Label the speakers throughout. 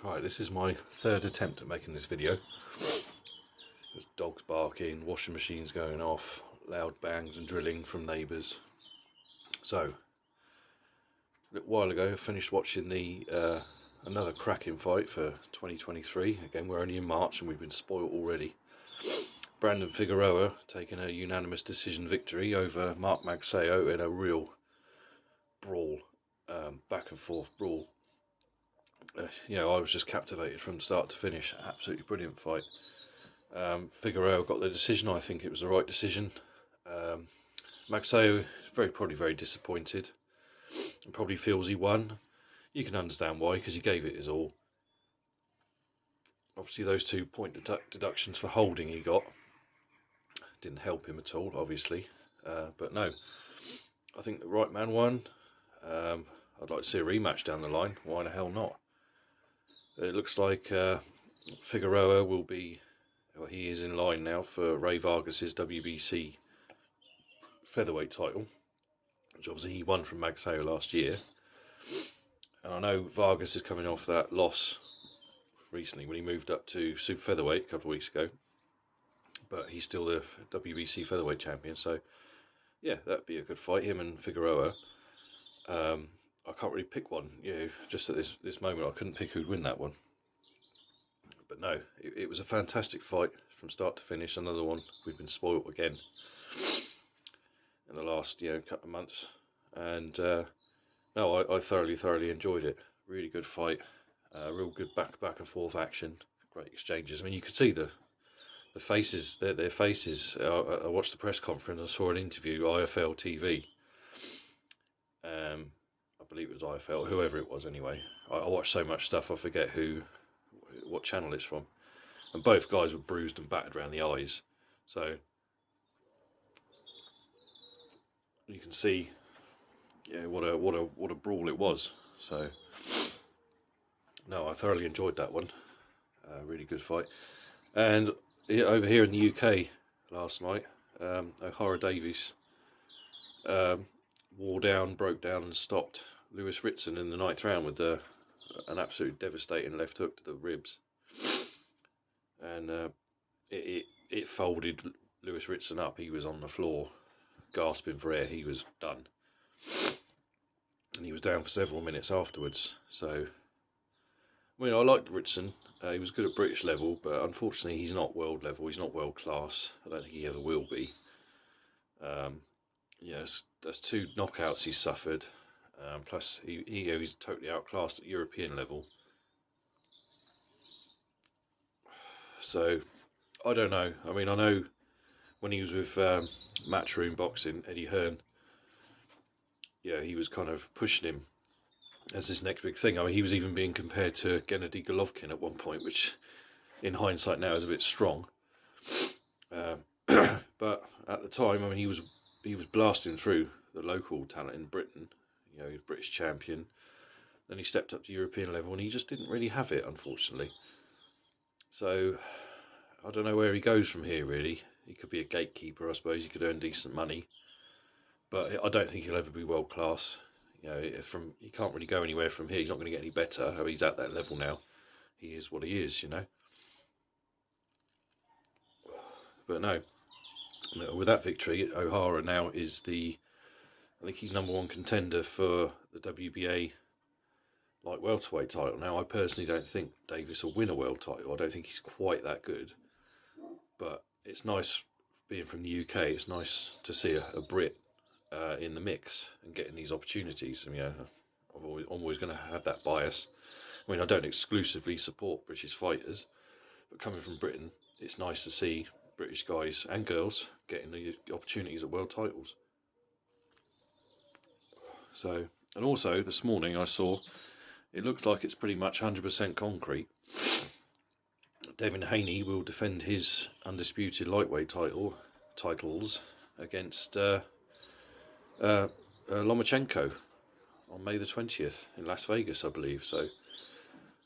Speaker 1: Right, this is my third attempt at making this video. There's dogs barking, washing machines going off, loud bangs and drilling from neighbours. So, a little while ago I finished watching the another cracking fight for 2023. Again, we're only in March and we've been spoilt already. Brandon Figueroa taking a unanimous decision victory over Magsayo in a real brawl, back and forth brawl. I was just captivated from start to finish. Absolutely brilliant fight. Figueroa got the decision. I think it was the right decision. Magsayo is probably very disappointed and probably feels he won. You can understand why, because he gave it his all. Obviously those 2 point deductions for holding he got didn't help him at all, obviously. But no, I think the right man won. I'd like to see a rematch down the line. Why the hell not? It looks like Figueroa will be, well, he is in line now for Ray Vargas's WBC featherweight title, which obviously he won from Magsayo last year. And I know Vargas is coming off that loss recently when he moved up to super featherweight a couple of weeks ago, but he's still the WBC featherweight champion. So yeah, that'd be a good fight, him and Figueroa. I can't really pick one, just at this moment I couldn't pick who'd win that one. But no, it was a fantastic fight from start to finish. Another one we've been spoilt again in the last couple of months. And no, I thoroughly enjoyed it. Really good fight, real good back and forth action, great exchanges. I mean, you could see the faces, their faces. I watched the press conference. I saw an interview, IFL TV. I believe it was IFL, whoever it was anyway. I watch so much stuff I forget what channel it's from. And both guys were bruised and battered around the eyes. So you can see what a brawl it was. So no, I thoroughly enjoyed that one. Really good fight. And over here in the UK last night, Davies broke down and stopped Ritson in the 9th round with an absolute devastating left hook to the ribs, and it folded Ritson up. He was on the floor gasping for air. He was done, and he was down for several minutes afterwards. So I mean, I liked Ritson. He was good at British level, but unfortunately he's not world level. He's not world class. I don't think he ever will be. That's 2 knockouts he's suffered. Plus, he's totally outclassed at European level. So, I don't know. I mean, I know when he was with Matchroom Boxing, Eddie Hearn, he was kind of pushing him as this next big thing. I mean, he was even being compared to Gennady Golovkin at one point, which, in hindsight now, is a bit strong. But at the time, I mean, he was blasting through the local talent in Britain. He was British champion. Then he stepped up to European level and he just didn't really have it, unfortunately. So I don't know where he goes from here, really. He could be a gatekeeper, I suppose. He could earn decent money, but I don't think he'll ever be world class. He can't really go anywhere from here. He's not going to get any better. He's at that level now. He is what he is, But no, with that victory, O'Hara now is I think he's #1 contender for the WBA light welterweight title. Now, I personally don't think Davies will win a world title. I don't think he's quite that good. But it's nice, being from the UK, it's nice to see a Brit in the mix and getting these opportunities. I mean, I'm always going to have that bias. I mean, I don't exclusively support British fighters, but coming from Britain, it's nice to see British guys and girls getting the opportunities at world titles. So, and also this morning I saw it looks like it's pretty much 100% concrete. Haney will defend his undisputed lightweight titles against Lomachenko on May the 20th in Las Vegas, I believe. So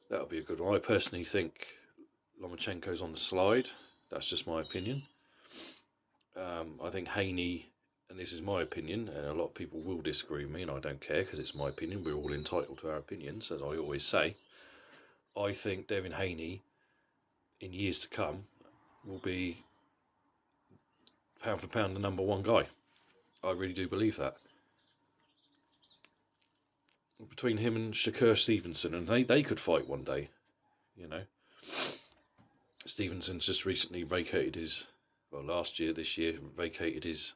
Speaker 1: that'll be a good one. I personally think Lomachenko's on the slide. That's just my opinion. I think Haney, and this is my opinion, and a lot of people will disagree with me, and I don't care because it's my opinion. We're all entitled to our opinions, as I always say. I think Devin Haney, in years to come, will be pound for pound the #1 guy. I really do believe that. Between him and Shakur Stevenson, and they could fight one day, you know. Stevenson's just recently vacated his, well, this year, vacated his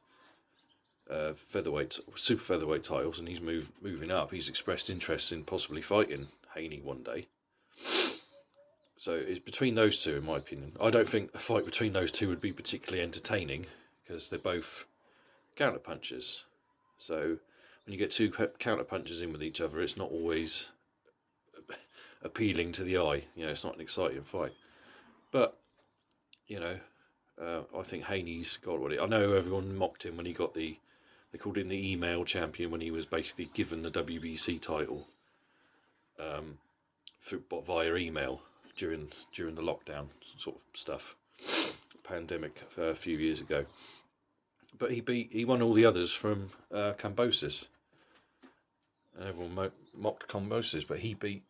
Speaker 1: super featherweight titles, and he's moving up. He's expressed interest in possibly fighting Haney one day. So it's between those two, in my opinion. I don't think a fight between those two would be particularly entertaining because they're both counter punchers. So when you get two counter punchers in with each other, it's not always appealing to the eye. You know, it's not an exciting fight. But you know, I think Haney's got what I know. Everyone mocked him when he got they called him the email champion when he was basically given the WBC title via email during the lockdown sort of stuff, pandemic a few years ago. But he won all the others from Kambosos. And everyone mocked Kambosos, but he beat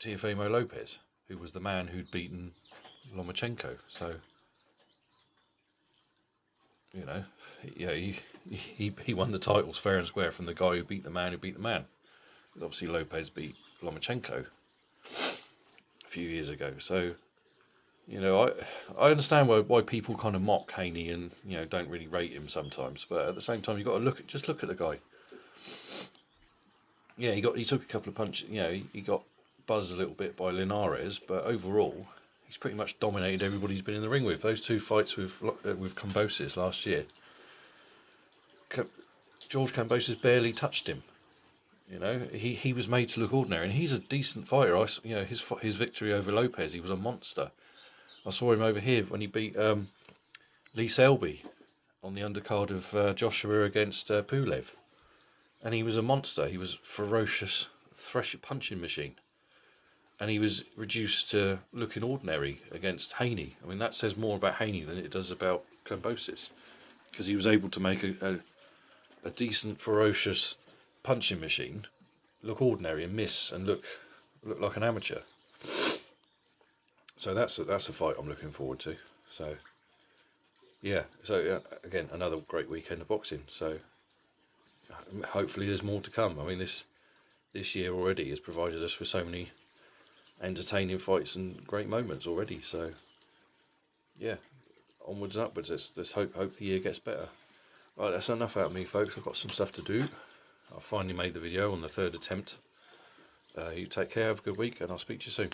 Speaker 1: Teofimo Lopez, who was the man who'd beaten Lomachenko. So, you know, yeah, he won the titles fair and square from the guy who beat the man who beat the man. But obviously, Lopez beat Lomachenko a few years ago. So, you know, I understand why people kind of mock Haney and, you know, don't really rate him sometimes. But at the same time, you've got to just look at the guy. Yeah, he took a couple of punches. You know, he got buzzed a little bit by Linares, but overall, he's pretty much dominated everybody he's been in the ring with. Those two fights with Kambosos last year, George Kambosos barely touched him. You know, he was made to look ordinary, and he's a decent fighter. You know, his victory over Lopez, he was a monster. I saw him over here when he beat Lee Selby on the undercard of Joshua against Pulev, and he was a monster. He was a ferocious punching machine, and he was reduced to looking ordinary against Haney. I mean, that says more about Haney than it does about Kambosos, because he was able to make a decent, ferocious punching machine look ordinary and miss and look like an amateur. So that's a fight I'm looking forward to. So yeah, again, another great weekend of boxing. So hopefully there's more to come. I mean, this year already has provided us with so many entertaining fights and great moments already. So yeah, onwards and upwards. Let's hope the year gets better. Right, that's enough out of me, folks. I've got some stuff to do. I finally made the video on the 3rd attempt. You take care, have a good week, and I'll speak to you soon.